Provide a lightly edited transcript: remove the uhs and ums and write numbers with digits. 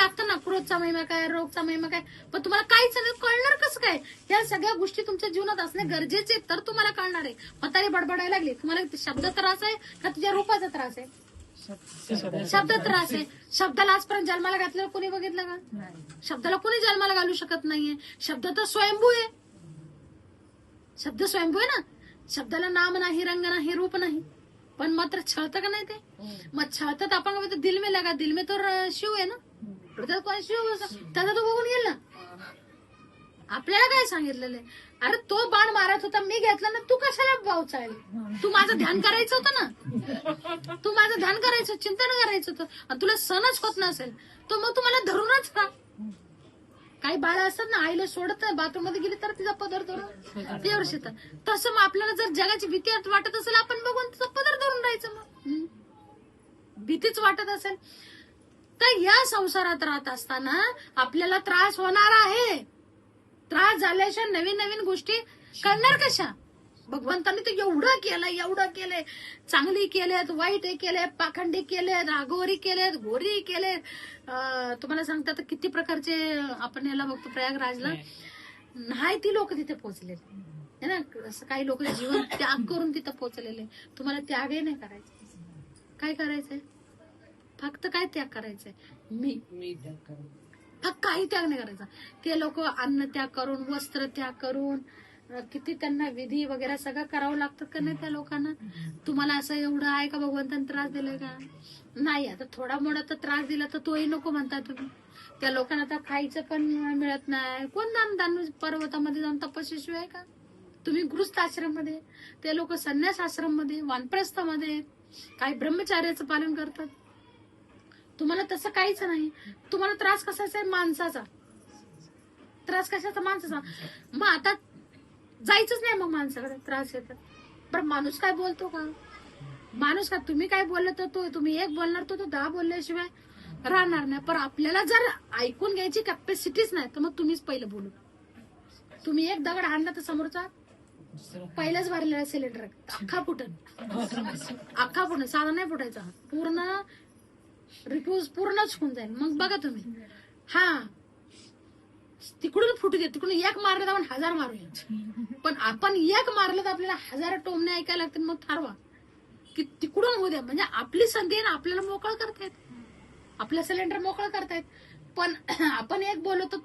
लागतं ना, क्रोधचा महिमा काय, रोगचा महिमा काय, पण तुम्हाला काहीच नाही कळणार कसं काय? या सगळ्या गोष्टी तुमच्या जीवनात असणे गरजेचे आहेत, तर तुम्हाला कळणार आहे. म्हातारी बडबडायला लागली, तुम्हाला शब्द त्रास आहे का तुझ्या रूपाचा त्रास आहे? शब्द त्रास आहे. शब्दाला आजपर्यंत जन्माला घातल्यावर कोणी बघितलं का? शब्दाला कोणी जन्माला घालू शकत नाहीये. शब्द तर स्वयंभू आहे. शब्द स्वयंभू आहे ना. शब्दाला नाम नाही, रंग नाही, रूप नाही, पण मात्र छळतं का नाही ते? मग छळतात आपण म्हणतो दिल में लगा, दिल में तर शिव आहे ना, हृदयात कोण शिव त्याचा तो बघून गेल ना. आपल्याला काय सांगितलेलं आहे? अरे तो बाण मारत होता, मी घेतला ना, तू कशाला भाव चाल? तू माझं ध्यान करायचं होतं ना, तू माझं ध्यान करायचं, चिंतन करायचं होतं, आणि तुला सणच होत नसेल तर मग तुम्हाला धरूनच का? काही बाळ असतात ना, आईला सोडत नाही, बाथरूम मध्ये गेली तर तिचा पदर धरून त्यावर शेतात. तसं मग आपल्याला जर जगाची भीती वाटत असेल, आपण बघून तिचा पदर धरून राहायचं. मग भीतीच वाटत असेल तर या संसारात राहत असताना आपल्याला त्रास होणार आहे. त्रास झाल्याशिवाय नवीन नवीन गोष्टी करणार कशा? भगवंतांनी तर एवढं केलंय, चांगली केलेत, वाईट केले, पाखंडी केलेत, रागोरी केलेत, गोरी केलेत. तुम्हाला सांगतात किती प्रकारचे आपण याला बघतो प्रयागराजला, नाही ती लोक तिथे पोहोचलेले ना. असं काही लोक जीवन त्याग करून तिथं पोहोचलेले. तुम्हाला त्यागही नाही करायचं. काय करायचंय? फक्त काय त्याग करायचंय? मी फक्त काही त्याग नाही करायचा. ते लोक अन्न त्याग करून, वस्त्र त्याग करून, किती त्यांना विधी वगैरे सगळं करावं लागतं का नाही त्या लोकांना? तुम्हाला असं एवढं आहे का भगवंतांनी त्रास दिलाय का? नाही. आता थोडा मोठा तर त्रास दिला तर तोही नको म्हणता तुम्ही. त्या लोकांना आता खायचं पण मिळत नाही. कोण दान पर्वतामध्ये जाऊन तपस्वी आहे का? तुम्ही गृहस्थ आश्रम मध्ये, ते लोक संन्यास आश्रम मध्ये, वानप्रस्थामध्ये, काही ब्रह्मचार्याचं पालन करतात. तुम्हाला तसं काहीच नाही. तुम्हाला त्रास कशाचा आहे? माणसाचा त्रास. कशाचा? माणसाचा. मग आता जायचंच नाही मग माणसाकडे. त्रास येतात पण माणूस काय बोलतो का? माणूस का तुम्ही काय बोललं तर तो, तुम्ही एक बोलणार तो 10 बोलल्याशिवाय राहणार नाही. पण आपल्याला जर ऐकून घ्यायची कॅपॅसिटीच नाही तर मग तुम्हीच पहिलं बोलू. तुम्ही एक दगड हाणला तर समोरचा पहिलाच भरलेला सिलेंडर अख्खा फुटन, साधा नाही फुटायचा, पूर्ण रिफ्यूज पूर्णच होऊन जाईल. मग बघा तुम्ही. हा, तिकडून फुटू दे, तिकडून एक मारलं तर आपण 1000 मारूया, पण आपण एक मारलं तर आपल्याला 1000 टोमणे ऐकायला लागतील. मग ठरवा की तिकडून होऊ द्या. म्हणजे आपली संधी आहे ना, आपल्याला मोकळं करतायत, आपलं सिलेंडर मोकळं करतायत. पण आपण एक बोलतो